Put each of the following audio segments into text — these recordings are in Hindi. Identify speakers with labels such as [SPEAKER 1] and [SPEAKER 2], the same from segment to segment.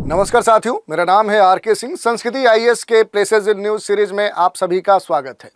[SPEAKER 1] नमस्कार साथियों, मेरा नाम है आर.के. सिंह। संस्कृति आईएएस के प्लेसेस इन न्यूज़ सीरीज में आप सभी का स्वागत है।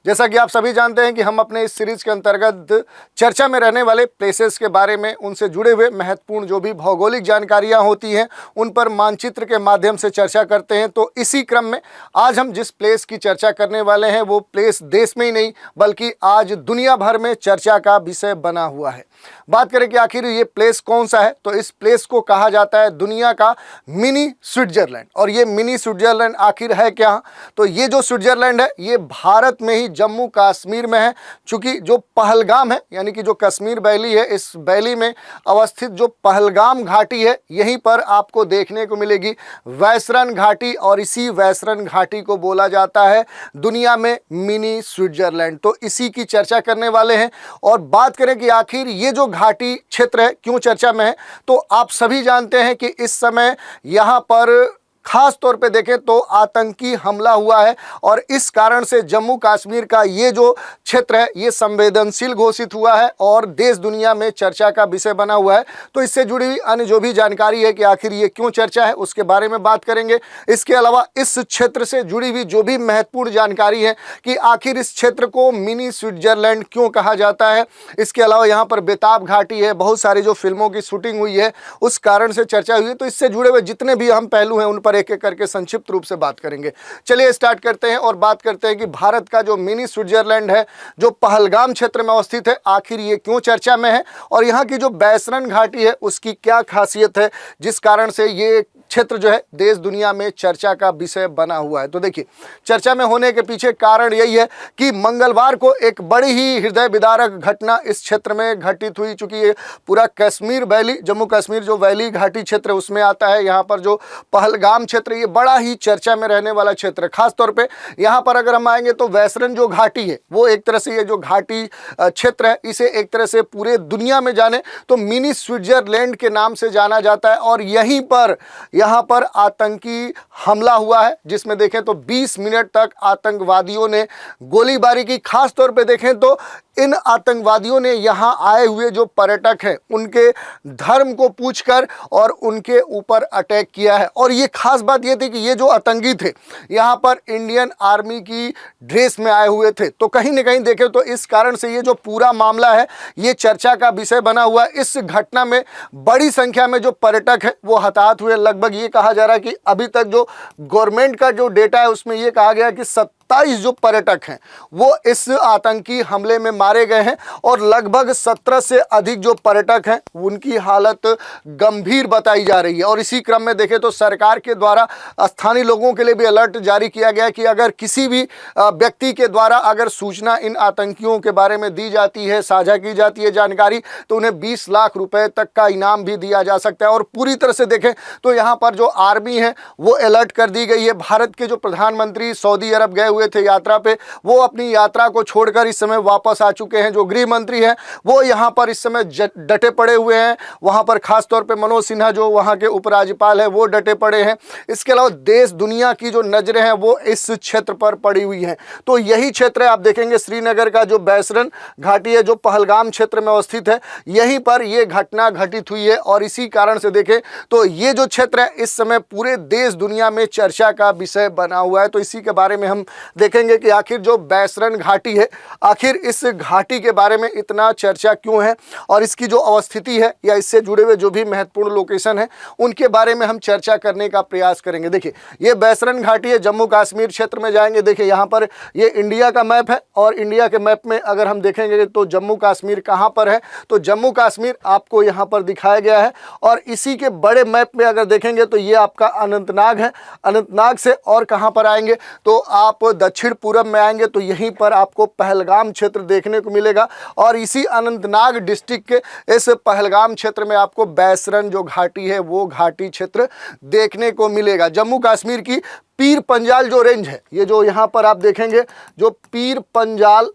[SPEAKER 1] जैसा कि आप सभी जानते हैं कि हम अपने इस सीरीज के अंतर्गत चर्चा में रहने वाले प्लेसेस के बारे में, उनसे जुड़े हुए महत्वपूर्ण जो भी भौगोलिक जानकारियां होती हैं उन पर मानचित्र के माध्यम से चर्चा करते हैं। तो इसी क्रम में आज हम जिस प्लेस की चर्चा करने वाले हैं वो प्लेस देश में ही नहीं बल्कि आज दुनिया भर में चर्चा का विषय बना हुआ है। बात करें कि आखिर ये प्लेस कौन सा है, तो इस प्लेस को कहा जाता है दुनिया का मिनी स्विट्जरलैंड। और ये मिनी स्विट्जरलैंड आखिर है क्या? तो ये जो स्विट्जरलैंड है ये भारत में ही जम्मू कश्मीर में है। चूंकि जो पहलगाम है यानी कि जो कश्मीर वैली है, इस वैली में अवस्थित जो पहलगाम घाटी है यहीं पर आपको देखने को मिलेगी वैसरन घाटी, और इसी वैसरन घाटी को बोला जाता है दुनिया में मिनी स्विट्जरलैंड। तो इसी की चर्चा करने वाले हैं। और बात करें कि आखिर ये जो घाटी क्षेत्र है क्यों चर्चा में है, तो आप सभी जानते हैं कि इस समय यहाँ पर खास तौर पे देखें तो आतंकी हमला हुआ है और इस कारण से जम्मू कश्मीर का ये जो क्षेत्र है ये संवेदनशील घोषित हुआ है और देश दुनिया में चर्चा का विषय बना हुआ है। तो इससे जुड़ी हुई अन्य जो भी जानकारी है कि आखिर ये क्यों चर्चा है उसके बारे में बात करेंगे। इसके अलावा इस क्षेत्र से जुड़ी हुई जो भी महत्वपूर्ण जानकारी है कि आखिर इस क्षेत्र को मिनी स्विट्जरलैंड क्यों कहा जाता है। इसके अलावा यहाँ पर बेताब घाटी है, बहुत सारी जो फिल्मों की शूटिंग हुई है उस कारण से चर्चा हुई है। तो इससे जुड़े हुए जितने भी अहम पहलू हैं उन पर एक एक करके संक्षिप्त रूप से बात करेंगे। चलिए स्टार्ट करते हैं और बात करते हैं कि भारत का जो मिनी स्विट्जरलैंड है जो पहलगाम क्षेत्र में अवस्थित है आखिर ये क्यों चर्चा में है और यहाँ की जो वैसरन घाटी है उसकी क्या खासियत है जिस कारण से ये क्षेत्र जो है देश दुनिया में चर्चा का विषय बना हुआ है। तो देखिए, चर्चा में होने के पीछे कारण यही है कि मंगलवार को एक बड़ी ही हृदय विदारक घटना इस क्षेत्र में घटित हुई। चूंकि ये पूरा कश्मीर वैली, जम्मू कश्मीर जो वैली घाटी क्षेत्र उसमें आता है, यहाँ पर जो पहलगाम क्षेत्र ये बड़ा ही चर्चा में रहने वाला क्षेत्र है। खासतौर पर यहाँ पर अगर हम आएंगे तो वैसरन जो घाटी है वो एक तरह से ये जो घाटी क्षेत्र है इसे एक तरह से पूरे दुनिया में जाने तो मिनी स्विट्जरलैंड के नाम से जाना जाता है। और यहीं पर यहाँ पर आतंकी हमला हुआ है जिसमें देखें तो 20 मिनट तक आतंकवादियों ने गोलीबारी की। खास तौर पे देखें तो इन आतंकवादियों ने यहाँ आए हुए जो पर्यटक हैं उनके धर्म को पूछकर और उनके ऊपर अटैक किया है। और ये खास बात ये थी कि ये जो आतंकी थे यहाँ पर इंडियन आर्मी की ड्रेस में आए हुए थे। तो कहीं ना कहीं देखें तो इस कारण से ये जो पूरा मामला है ये चर्चा का विषय बना हुआ है। इस घटना में बड़ी संख्या में जो पर्यटक है वो हताहत हुए। लगभग ये कहा जा रहा है कि अभी तक जो गवर्नमेंट का जो डेटा है उसमें ये कहा गया कि 27 जो पर्यटक हैं वो इस आतंकी हमले में मारे गए हैं और लगभग 17 से अधिक जो पर्यटक हैं उनकी हालत गंभीर बताई जा रही है। और इसी क्रम में देखें तो सरकार के द्वारा स्थानीय लोगों के लिए भी अलर्ट जारी किया गया कि अगर किसी भी व्यक्ति के द्वारा अगर सूचना इन आतंकियों के बारे में दी जाती है, साझा की जाती है जानकारी, तो उन्हें 20 लाख रुपए तक का इनाम भी दिया जा सकता है। और पूरी तरह से देखें तो यहाँ पर जो आर्मी है वो अलर्ट कर दी गई है। भारत के जो प्रधानमंत्री सऊदी अरब गए हुए थे यात्रा पे, वो अपनी यात्रा को छोड़कर इस समय वापस आ चुके हैं। जो गृह मंत्री हैं वो यहाँ पर इस समय डटे पड़े हुए हैं। वहाँ पर खास तौर पे मनोज सिन्हा जो वहाँ के उपराज्यपाल हैं वो डटे पड़े हैं। इसके अलावा देश दुनिया की जो नजरें हैं वो इस क्षेत्र पर पड़ी हुई हैं। तो यही क्षेत्र है, आप देखेंगे श्रीनगर का जो वैसरन घाटी है जो पहलगाम क्षेत्र में अवस्थित है, यहीं पर यह घटना घटित हुई है। और इसी कारण से देखें तो ये जो क्षेत्र है इस समय पूरे देश दुनिया में चर्चा का विषय बना हुआ है। तो इसी के बारे में हम देखेंगे कि आखिर जो वैसरन घाटी है आखिर इस घाटी के बारे में इतना चर्चा क्यों है और इसकी जो अवस्थिति है या इससे जुड़े हुए जो भी महत्वपूर्ण लोकेशन है उनके बारे में हम चर्चा करने का प्रयास करेंगे। देखिए, ये वैसरन घाटी है जम्मू कश्मीर क्षेत्र में जाएंगे। देखिए यहाँ पर ये इंडिया का मैप है और इंडिया के मैप में अगर हम देखेंगे तो जम्मू कश्मीर कहाँ पर है, तो जम्मू कश्मीर आपको यहाँ पर दिखाया गया है। और इसी के बड़े मैप में अगर देखेंगे तो ये आपका अनंतनाग है। अनंतनाग से और कहाँ पर आएंगे तो आप दक्षिण पूरब में आएंगे तो यहीं पर आपको पहलगाम क्षेत्र देखने को मिलेगा। और इसी अनंतनाग डिस्ट्रिक्ट के इस पहलगाम क्षेत्र में आपको वैसरन जो घाटी है वो घाटी क्षेत्र देखने को मिलेगा। जम्मू कश्मीर की पीर पंजाल जो रेंज है, ये जो यहाँ पर आप देखेंगे जो पीर पंजाल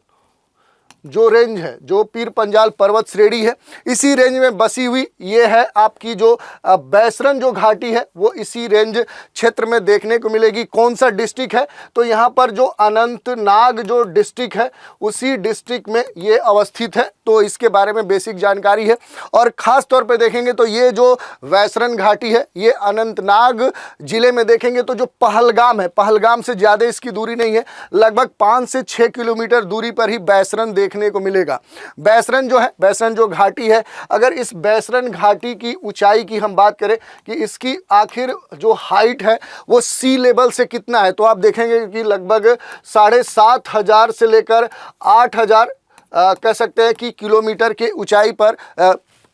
[SPEAKER 1] जो रेंज है, जो पीर पंजाल पर्वत श्रेणी है, इसी रेंज में बसी हुई ये है आपकी जो बैसरन जो घाटी है, वो इसी रेंज क्षेत्र में देखने को मिलेगी। कौन सा डिस्ट्रिक्ट है? तो यहाँ पर जो अनंतनाग जो डिस्ट्रिक्ट है, उसी डिस्ट्रिक्ट में ये अवस्थित है। तो इसके बारे में बेसिक जानकारी है। और ख़ास तौर पे देखेंगे तो ये जो बैसरन घाटी है, ये अनंतनाग जिले में देखेंगे तो जो पहलगाम है, पहलगाम से ज़्यादा इसकी दूरी नहीं है, लगभग 5 से 6 किलोमीटर दूरी पर ही बैसरन देखने को मिलेगा। बैसरन जो है, बैसरन जो घाटी है, अगर इस बैसरन घाटी की ऊंचाई की हम बात करें कि इसकी आखिर जो हाइट है वो सी लेवल से कितना है, तो आप देखेंगे कि लगभग 7,500 से लेकर 8,000 कह सकते हैं कि किलोमीटर के ऊंचाई पर,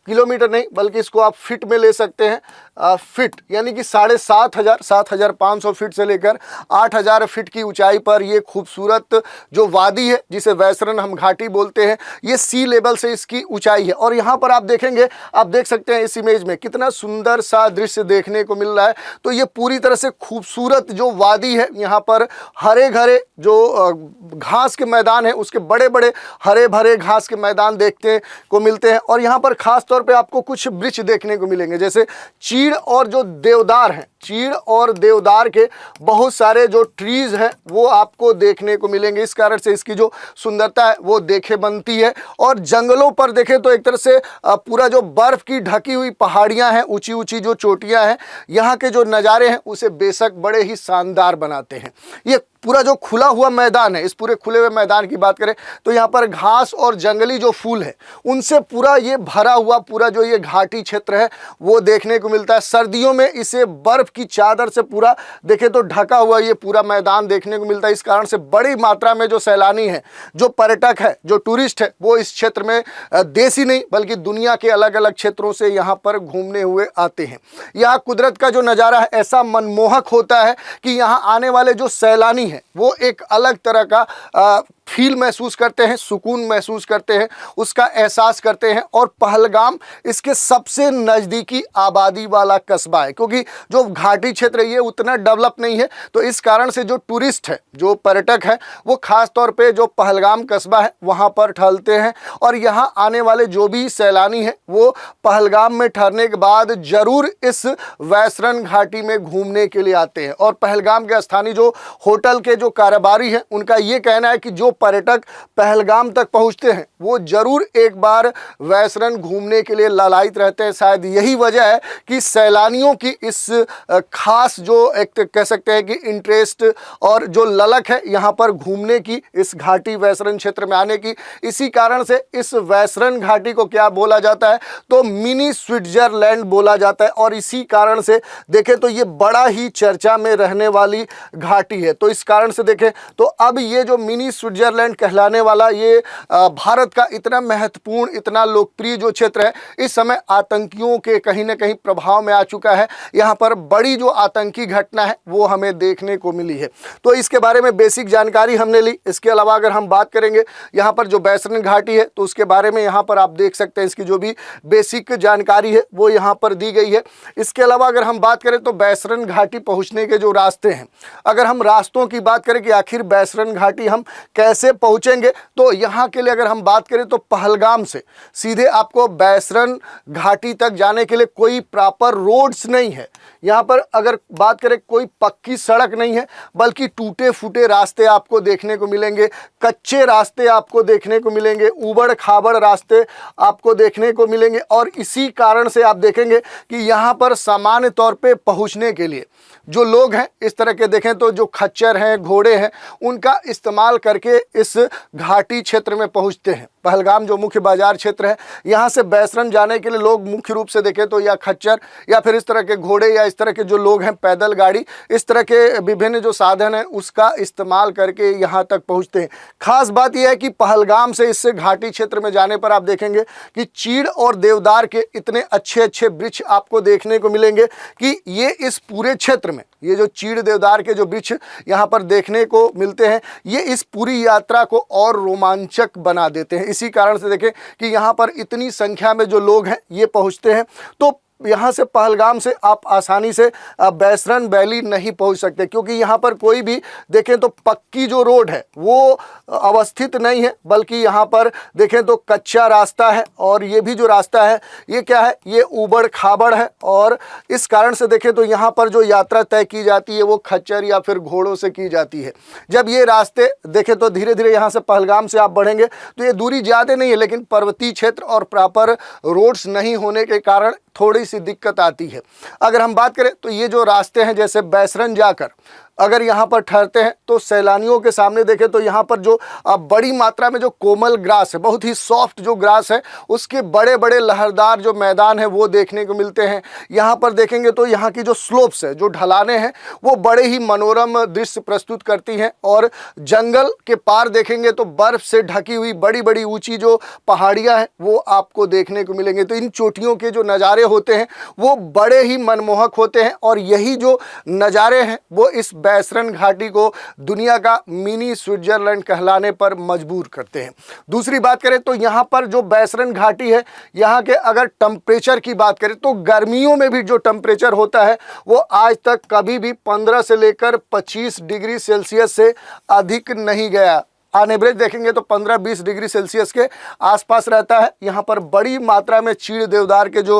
[SPEAKER 1] किलोमीटर नहीं बल्कि इसको आप फिट में ले सकते हैं, फिट यानी कि 7,500 7,500 फीट से लेकर 8,000 फीट की ऊंचाई पर ये खूबसूरत जो वादी है, जिसे बैसरन हम घाटी बोलते हैं, ये सी लेवल से इसकी ऊंचाई है। और यहाँ पर आप देखेंगे, आप देख सकते हैं इस इमेज में कितना सुंदर सा दृश्य देखने को मिल रहा है। तो ये पूरी तरह से खूबसूरत जो वादी है, यहाँ पर हरे भरे जो घास के मैदान है, उसके बड़े बड़े हरे भरे घास के मैदान देखने को मिलते हैं। और यहाँ पर खास तौर पे आपको कुछ वृक्ष देखने को मिलेंगे, जैसे चीड़ और जो देवदार हैं, चीड़ और देवदार के बहुत सारे जो ट्रीज हैं वो आपको देखने को मिलेंगे। इस कारण से इसकी जो सुंदरता है वो देखे बनती है। और जंगलों पर देखें तो एक तरह से पूरा जो बर्फ की ढकी हुई पहाड़ियां हैं, ऊंची ऊंची जो चोटियां हैं, यहाँ के जो नज़ारे हैं उसे बेशक बड़े ही शानदार बनाते हैं। ये पूरा जो खुला हुआ मैदान है, इस पूरे खुले हुए मैदान की बात करें तो यहाँ पर घास और जंगली जो फूल है उनसे पूरा ये भरा हुआ पूरा जो ये घाटी क्षेत्र है वो देखने को मिलता है। सर्दियों में इसे बर्फ की चादर से पूरा देखें तो ढका हुआ ये पूरा मैदान देखने को मिलता है। इस कारण से बड़ी मात्रा में जो सैलानी है, जो पर्यटक है, जो टूरिस्ट है, वो इस क्षेत्र में देशी नहीं बल्कि दुनिया के अलग अलग क्षेत्रों से यहाँ पर घूमने हुए आते हैं। यहाँ कुदरत का जो नज़ारा है ऐसा मनमोहक होता है कि यहाँ आने वाले जो सैलानी है वो एक अलग तरह का फील महसूस करते हैं, सुकून महसूस करते हैं, उसका एहसास करते हैं। और पहलगाम इसके सबसे नज़दीकी आबादी वाला कस्बा है, क्योंकि जो घाटी क्षेत्र ये उतना डेवलप नहीं है। तो इस कारण से जो टूरिस्ट है, जो पर्यटक है, वो ख़ास तौर पे जो पहलगाम कस्बा है वहाँ पर ठहरते हैं। और यहाँ आने वाले जो भी सैलानी हैं वो पहलगाम में ठहरने के बाद ज़रूर इस बैसरन घाटी में घूमने के लिए आते हैं। और पहलगाम के स्थानीय जो होटल के जो कारोबारी हैं, उनका ये कहना है कि जो पर्यटक पहलगाम तक पहुंचते हैं वो जरूर एक बार बैसरन घूमने के लिए लालायित रहते हैं। शायद यही वजह है कि सैलानियों की इस खास जो एक कह सकते हैं कि इंटरेस्ट और जो ललक है यहाँ पर घूमने की, इस घाटी बैसरन क्षेत्र में आने की। इसी कारण से इस बैसरन घाटी को क्या बोला जाता है, तो मिनी स्विट्जरलैंड बोला जाता है। और इसी कारण से देखें तो ये बड़ा ही चर्चा में रहने वाली घाटी है। तो इस कारण से देखें तो अब ये जो मिनी स्विट्जरलैंड कहलाने वाला ये भारत का इतना महत्वपूर्ण, इतना लोकप्रिय जो क्षेत्र है, इस समय आतंकियों के कहीं ना कहीं प्रभाव में आ चुका है। यहाँ पर बड़ी जो आतंकी घटना है वो हमें देखने को मिली है। तो इसके बारे में बेसिक जानकारी हमने ली। इसके अलावा अगर हम बात करेंगे यहाँ पर जो बैसरन घाटी है तो उसके बारे में यहाँ पर आप देख सकते हैं, इसकी जो भी बेसिक जानकारी है वो यहाँ पर दी गई है। इसके अलावा अगर हम बात करें तो बैसरन घाटी पहुँचने के जो रास्ते हैं, अगर हम रास्तों की बात करें कि आखिर बैसरन घाटी हम कैसे पहुंचेंगे, तो यहाँ के लिए अगर हम बात करें तो पहलगाम से सीधे आपको बैसरन घाटी तक जाने के लिए कोई प्रॉपर रोड्स नहीं है। यहाँ पर अगर बात करें कोई पक्की सड़क नहीं है, बल्कि टूटे फूटे रास्ते आपको देखने को मिलेंगे, कच्चे रास्ते आपको देखने को मिलेंगे, ऊबड़ खाबड़ रास्ते आपको देखने को मिलेंगे। और इसी कारण से आप देखेंगे कि यहाँ पर सामान्य तौर पे पहुँचने के लिए जो लोग हैं, इस तरह के देखें तो जो खच्चर हैं, घोड़े हैं, उनका इस्तेमाल करके इस घाटी क्षेत्र में पहुंचते हैं। पहलगाम जो मुख्य बाजार क्षेत्र है, यहाँ से बैसरन जाने के लिए लोग मुख्य रूप से देखें तो या खच्चर या फिर इस तरह के घोड़े या इस तरह के जो लोग हैं पैदल गाड़ी, इस तरह के विभिन्न जो साधन हैं उसका इस्तेमाल करके यहाँ तक पहुँचते हैं। खास बात यह है कि पहलगाम से इस घाटी क्षेत्र में जाने पर आप देखेंगे कि चीड़ और देवदार के इतने अच्छे अच्छे वृक्ष आपको देखने को मिलेंगे कि ये इस पूरे क्षेत्र में, ये जो चीड़ देवदार के जो वृक्ष यहाँ पर देखने को मिलते हैं, ये इस पूरी यात्रा को और रोमांचक बना देते हैं। इसी कारण से देखें कि यहाँ पर इतनी संख्या में जो लोग हैं ये पहुँचते हैं। तो यहाँ से पहलगाम से आप आसानी से बैसरन वैली नहीं पहुँच सकते, क्योंकि यहाँ पर कोई भी देखें तो पक्की जो रोड है वो अवस्थित नहीं है, बल्कि यहाँ पर देखें तो कच्चा रास्ता है। और ये भी जो रास्ता है ये क्या है, ये ऊबड़ खाबड़ है। और इस कारण से देखें तो यहाँ पर जो यात्रा तय की जाती है वो खच्चर या फिर घोड़ों से की जाती है। जब ये रास्ते देखें तो धीरे धीरे यहाँ से पहलगाम से आप बढ़ेंगे तो ये दूरी ज़्यादा नहीं है, लेकिन पर्वतीय क्षेत्र और प्रॉपर रोड्स नहीं होने के कारण थोड़ी सी दिक्कत आती है। अगर हम बात करें तो ये जो रास्ते हैं, जैसे बैसरन जाकर अगर यहाँ पर ठहरते हैं तो सैलानियों के सामने देखें तो यहाँ पर जो बड़ी मात्रा में जो कोमल ग्रास है, बहुत ही सॉफ्ट जो ग्रास है, उसके बड़े बड़े लहरदार जो मैदान है वो देखने को मिलते हैं। यहाँ पर देखेंगे तो यहाँ की जो स्लोप्स है, जो ढलाने हैं, वो बड़े ही मनोरम दृश्य प्रस्तुत करती हैं। और जंगल के पार देखेंगे तो बर्फ से ढकी हुई बड़ी बड़ी ऊंची जो पहाड़ियाँ हैं वो आपको देखने को मिलेंगे। तो इन चोटियों के जो नज़ारे होते हैं वो बड़े ही मनमोहक होते हैं। और यही जो नज़ारे हैं वो इस बैसरन घाटी को दुनिया का मिनी स्विट्जरलैंड कहलाने पर मजबूर करते हैं। दूसरी बात करें तो यहाँ पर जो बैसरन घाटी है, यहाँ के अगर टेम्परेचर की बात करें तो गर्मियों में भी जो टेम्परेचर होता है वो आज तक कभी भी 15 से लेकर 25 डिग्री सेल्सियस से अधिक नहीं गया। ऑन एवरेज देखेंगे तो 15-20 डिग्री सेल्सियस के आसपास रहता है। यहाँ पर बड़ी मात्रा में चीड़ देवदार के जो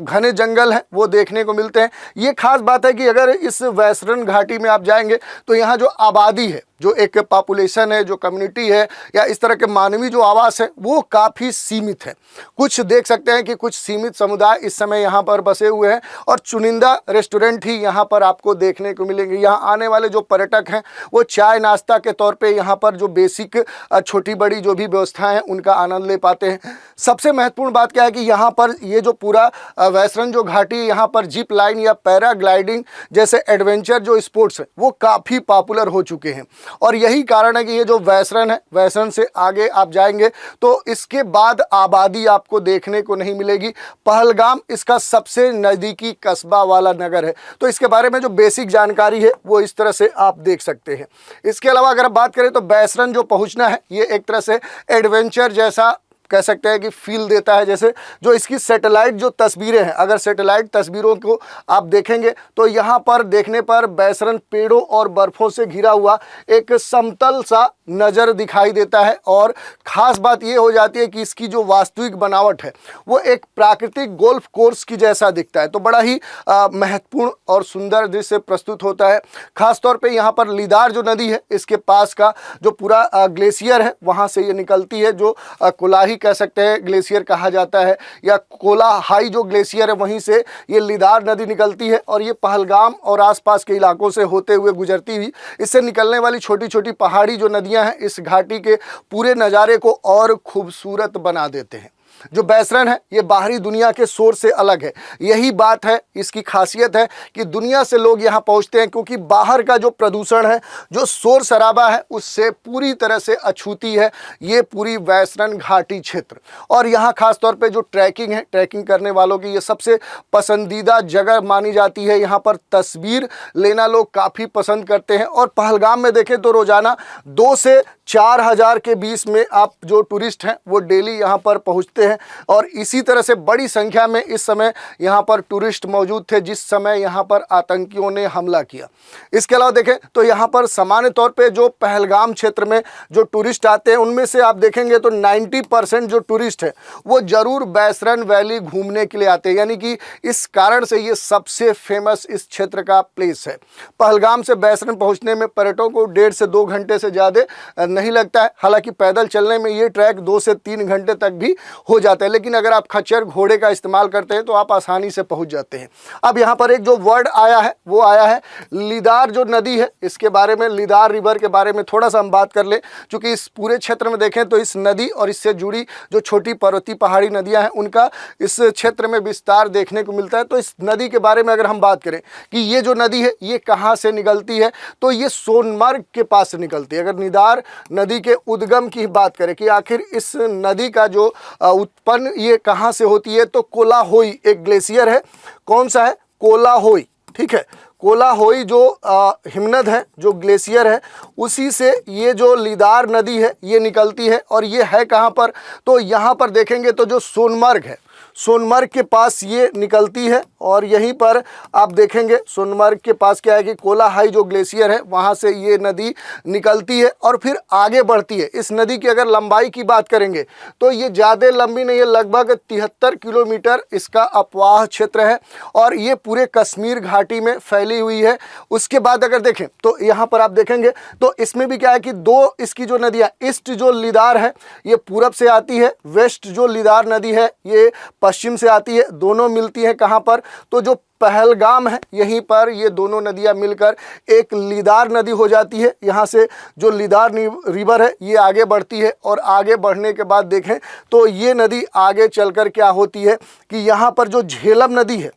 [SPEAKER 1] घने जंगल हैं वो देखने को मिलते हैं। ये खास बात है कि अगर इस बैसरन घाटी में आप जाएंगे तो यहाँ जो आबादी है, जो एक पॉपुलेशन है, जो कम्युनिटी है या इस तरह के मानवीय जो आवास है वो काफ़ी सीमित है। कुछ देख सकते हैं कि कुछ सीमित समुदाय इस समय यहाँ पर बसे हुए हैं और चुनिंदा रेस्टोरेंट ही यहाँ पर आपको देखने को मिलेंगे। यहाँ आने वाले जो पर्यटक हैं वो चाय नाश्ता के तौर पे यहाँ पर जो बेसिक छोटी बड़ी जो भी व्यवस्थाएं हैं उनका आनंद ले पाते हैं। सबसे महत्वपूर्ण बात क्या है कि यहाँ पर ये जो पूरा बैसरन जो घाटी, यहाँ पर जिप लाइन या पैराग्लाइडिंग जैसे एडवेंचर जो स्पोर्ट्स हैं वो काफ़ी पॉपुलर हो चुके हैं। और यही कारण है कि ये जो बैसरन है, बैसरन से आगे आप जाएंगे तो इसके बाद आबादी आपको देखने को नहीं मिलेगी। पहलगाम इसका सबसे नज़दीकी कस्बा वाला नगर है। तो इसके बारे में जो बेसिक जानकारी है वो इस तरह से आप देख सकते हैं। इसके अलावा अगर बात करें तो बैसरन जो पहुंचना है ये एक तरह से एडवेंचर जैसा कह सकते हैं कि फील देता है। जैसे जो इसकी सैटेलाइट जो तस्वीरें हैं, अगर सैटेलाइट तस्वीरों को आप देखेंगे तो यहाँ पर देखने पर बैसरन पेड़ों और बर्फ़ों से घिरा हुआ एक समतल सा नज़र दिखाई देता है। और ख़ास बात ये हो जाती है कि इसकी जो वास्तविक बनावट है वो एक प्राकृतिक गोल्फ कोर्स की जैसा दिखता है। तो बड़ा ही महत्वपूर्ण और सुंदर दृश्य प्रस्तुत होता है। ख़ास तौर पे यहाँ पर लीदार जो नदी है, इसके पास का जो पूरा ग्लेशियर है वहाँ से ये निकलती है, जो कोलाही कह सकते हैं ग्लेशियर कहा जाता है, या कोला हाई जो ग्लेशियर है वहीं से ये लीदार नदी निकलती है। और ये पहलगाम और आसपास के इलाकों से होते हुए गुजरती हुई इससे निकलने वाली छोटी छोटी पहाड़ी जो नदियां हैं इस घाटी के पूरे नज़ारे को और खूबसूरत बना देते हैं। जो बैसरन है ये बाहरी दुनिया के शोर से अलग है। यही बात है, इसकी खासियत है कि दुनिया से लोग यहाँ पहुँचते हैं, क्योंकि बाहर का जो प्रदूषण है, जो शोर शराबा है, उससे पूरी तरह से अछूती है ये पूरी बैसरन घाटी क्षेत्र। और यहाँ खास तौर पे जो ट्रैकिंग है, ट्रैकिंग करने वालों की ये सबसे पसंदीदा जगह मानी जाती है। यहाँ पर तस्वीर लेना लोग काफ़ी पसंद करते हैं। और पहलगाम में देखें तो रोज़ाना 2 से 4 हज़ार के बीच में आप जो टूरिस्ट हैं वो डेली यहाँ पर पहुँचते हैं। और इसी तरह से बड़ी संख्या में इस समय यहाँ पर टूरिस्ट मौजूद थे जिस समय यहाँ पर आतंकियों ने हमला किया। इसके अलावा देखें तो यहाँ पर सामान्य तौर पे जो पहलगाम क्षेत्र में जो टूरिस्ट आते हैं उनमें से आप देखेंगे तो 90% जो टूरिस्ट है वो ज़रूर बैसरन वैली घूमने के लिए आते हैं। यानी कि इस कारण से ये सबसे फेमस इस क्षेत्र का प्लेस है। पहलगाम से बैसरन पहुँचने में पर्यटकों को 1.5 से 2 घंटे से ज़्यादा नहीं लगता है। हालांकि पैदल चलने में ये ट्रैक 2 से 3 घंटे तक भी हो जाता है, लेकिन अगर आप खच्चर घोड़े का इस्तेमाल करते हैं तो आप आसानी से पहुंच जाते हैं। अब यहाँ पर एक जो वर्ड आया है वो आया है लीदार जो नदी है, इसके बारे में, लीदार रिवर के बारे में थोड़ा सा हम बात कर लें। चूँकि इस पूरे क्षेत्र में देखें तो इस नदी और इससे जुड़ी जो छोटी पर्वतीय पहाड़ी नदियाँ हैं उनका इस क्षेत्र में विस्तार देखने को मिलता है। तो इस नदी के बारे में अगर हम बात करें कि ये जो नदी है ये कहाँ से निकलती है, तो ये सोनमर्ग के पास से निकलती है। अगर लीदार नदी के उद्गम की बात करें कि आखिर इस नदी का जो उत्पन्न ये कहाँ से होती है, तो कोलाहोई एक ग्लेशियर है। कौन सा है? कोलाहोई, ठीक है। कोलाहोई जो हिमनद है, जो ग्लेशियर है, उसी से ये जो लीदार नदी है ये निकलती है। और ये है कहाँ पर? तो यहाँ पर देखेंगे तो जो सोनमर्ग है, सोनमर्ग के पास ये निकलती है और यहीं पर आप देखेंगे सोनमर्ग के पास क्या है कि कोलाहाई जो ग्लेशियर है वहाँ से ये नदी निकलती है और फिर आगे बढ़ती है। इस नदी की अगर लंबाई की बात करेंगे तो ये ज़्यादा लंबी नहीं है, लगभग 73 किलोमीटर इसका अपवाह क्षेत्र है और ये पूरे कश्मीर घाटी में फैली हुई है। उसके बाद अगर देखें तो यहाँ पर आप देखेंगे तो इसमें भी क्या है कि दो इसकी जो नदियाँ, ईस्ट जो लिदार है ये पूरब से आती है, वेस्ट जो लिदार नदी है ये पश्चिम से आती है। दोनों मिलती है कहाँ पर, तो जो पहलगाम है यहीं पर ये दोनों नदियां मिलकर एक लिदार नदी हो जाती है। यहाँ से जो लिदार रिवर है ये आगे बढ़ती है और आगे बढ़ने के बाद देखें तो ये नदी आगे चलकर क्या होती है कि यहाँ पर जो झेलम नदी है,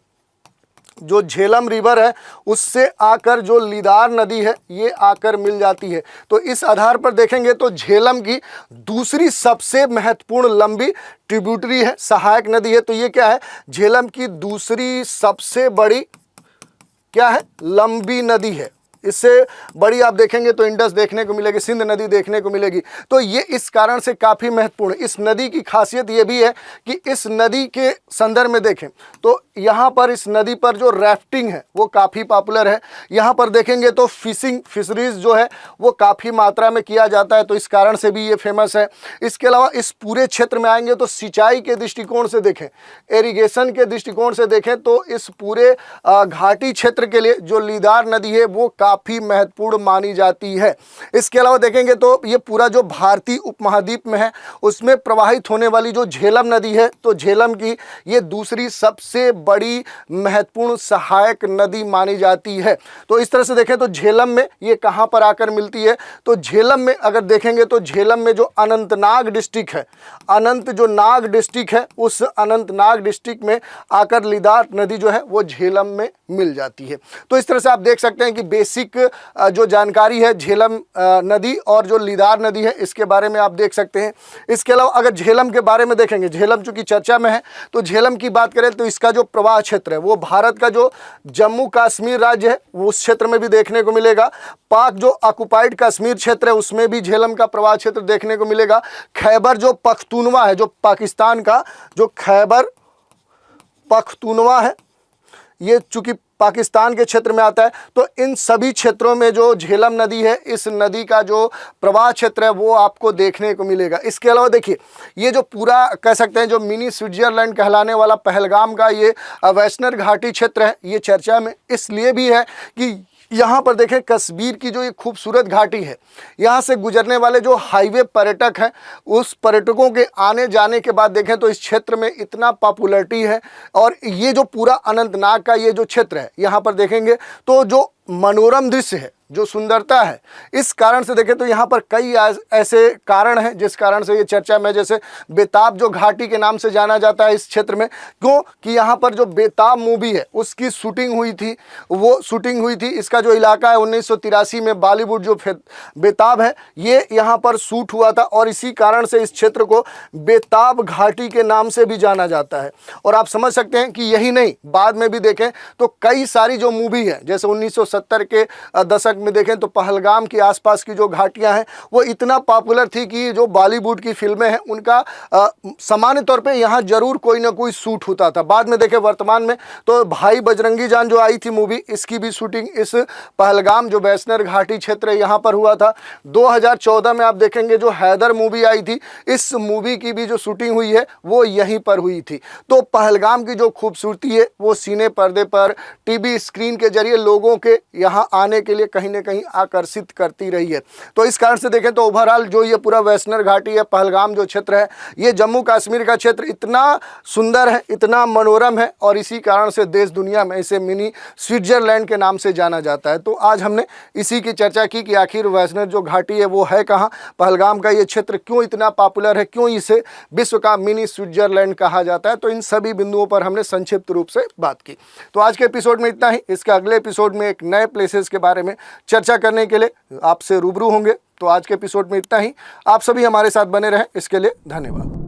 [SPEAKER 1] जो झेलम रिवर है उससे आकर जो लिदार नदी है ये आकर मिल जाती है। तो इस आधार पर देखेंगे तो झेलम की दूसरी सबसे महत्वपूर्ण लंबी ट्रिब्यूटरी है, सहायक नदी है। तो ये क्या है, झेलम की दूसरी सबसे बड़ी क्या है, लंबी नदी है। इससे बड़ी आप देखेंगे तो इंडस देखने को मिलेगी, सिंध नदी देखने को मिलेगी। तो ये इस कारण से काफ़ी महत्वपूर्ण। इस नदी की खासियत ये भी है कि इस नदी के संदर्भ में देखें तो यहाँ पर इस नदी पर जो राफ्टिंग है वो काफ़ी पॉपुलर है। यहाँ पर देखेंगे तो फिशरीज जो है वो काफ़ी मात्रा में किया जाता है, तो इस कारण से भी ये फेमस है। इसके अलावा इस पूरे क्षेत्र में आएंगे तो सिंचाई के दृष्टिकोण से देखें, इरिगेशन के दृष्टिकोण से देखें तो इस पूरे घाटी क्षेत्र के लिए जो लिदार नदी है वो काफ़ी महत्वपूर्ण मानी जाती है। इसके अलावा देखेंगे तो ये पूरा जो भारतीय उपमहाद्वीप में है उसमें प्रवाहित होने वाली जो झेलम नदी है, तो झेलम की ये दूसरी सबसे बड़ी महत्वपूर्ण सहायक नदी मानी जाती है। तो इस तरह से देखें तो झेलम में ये कहाँ पर आकर मिलती है, तो झेलम में अगर देखेंगे तो झेलम में जो अनंतनाग डिस्ट्रिक्ट है, अनंत जो नाग डिस्ट्रिक्ट है उस अनंतनाग डिस्ट्रिक्ट में आकर लिदार नदी जो है वो झेलम में मिल जाती है। तो इस तरह से आप देख सकते हैं कि बेसिक जो जानकारी है झेलम नदी और जो लिदार नदी है इसके बारे में आप देख सकते हैं। इसके अलावा अगर झेलम के बारे में देखेंगे, झेलम चूंकि चर्चा में है तो झेलम की बात करें तो इसका जो प्रवाह क्षेत्र है वो भारत का जो जम्मू कश्मीर राज्य है उस क्षेत्र में भी देखने को मिलेगा। पाक जो ऑक्युपाइड कश्मीर क्षेत्र है उसमें भी झेलम का प्रवाह क्षेत्र देखने को मिलेगा। खैबर जो पख्तूनवा है, जो पाकिस्तान का जो खैबर पख्तूनवा है ये चूंकि पाकिस्तान के क्षेत्र में आता है, तो इन सभी क्षेत्रों में जो झेलम नदी है इस नदी का जो प्रवाह क्षेत्र है वो आपको देखने को मिलेगा। इसके अलावा देखिए ये जो पूरा कह सकते हैं जो मिनी स्विट्जरलैंड कहलाने वाला पहलगाम का ये वैष्णव घाटी क्षेत्र है, ये चर्चा में इसलिए भी है कि यहाँ पर देखें कश्मीर की जो ये खूबसूरत घाटी है, यहाँ से गुजरने वाले जो हाईवे पर्यटक हैं उस पर्यटकों के आने जाने के बाद देखें तो इस क्षेत्र में इतना पॉपुलैरिटी है। और ये जो पूरा अनंतनाग का ये जो क्षेत्र है यहाँ पर देखेंगे तो जो मनोरम दृश्य है, जो सुंदरता है, इस कारण से देखें तो यहाँ पर कई ऐसे कारण हैं जिस कारण से ये चर्चा में, जैसे बेताब जो घाटी के नाम से जाना जाता है इस क्षेत्र में, क्यों कि यहाँ पर जो बेताब मूवी है उसकी शूटिंग हुई थी, वो शूटिंग हुई थी। इसका जो इलाका है 1983 में बॉलीवुड जो बेताब है ये यहाँ पर शूट हुआ था और इसी कारण से इस क्षेत्र को बेताब घाटी के नाम से भी जाना जाता है। और आप समझ सकते हैं कि यही नहीं, बाद में भी देखें तो कई सारी जो मूवी है जैसे 1970 के दशक में देखें तो पहलगाम के आसपास की जो घाटियां हैं वो इतना पॉपुलर थी कि जो बॉलीवुड की फिल्में हैं उनका सामान्य तौर पे यहाँ जरूर कोई ना कोई शूट होता था। बाद में देखें वर्तमान में तो भाई बजरंगी जान जो आई थी मूवी, इसकी भी शूटिंग इस पहलगाम जो वैष्णव घाटी क्षेत्र है यहाँ पर हुआ था। 2014 में आप देखेंगे जो हैदर मूवी आई थी, इस मूवी की भी जो शूटिंग हुई है वो यहीं पर हुई थी। तो पहलगाम की जो खूबसूरती है वो सीने पर्दे पर टीवी स्क्रीन के जरिए लोगों के यहाँ आने के लिए कहीं न कहीं आकर्षित करती रही है। तो इस कारण से देखें तो ओवरऑल जो ये पूरा वैष्णव घाटी है, पहलगाम जो क्षेत्र है, ये जम्मू कश्मीर का क्षेत्र इतना सुंदर है, इतना मनोरम है और इसी कारण से देश दुनिया में इसे मिनी स्विट्जरलैंड के नाम से जाना जाता है। तो आज हमने इसी की चर्चा की कि आखिर वैष्णव जो घाटी है वो है कहाँ, पहलगाम का ये क्षेत्र क्यों इतना पॉपुलर है, क्यों इसे विश्व का मिनी स्विट्जरलैंड कहा जाता है। तो इन सभी बिंदुओं पर हमने संक्षिप्त रूप से बात की। तो आज के एपिसोड में इतना ही। इसके अगले एपिसोड में एक नए प्लेसेस के बारे में चर्चा करने के लिए आपसे रूबरू होंगे। तो आज के एपिसोड में इतना ही। आप सभी हमारे साथ बने रहें, इसके लिए धन्यवाद।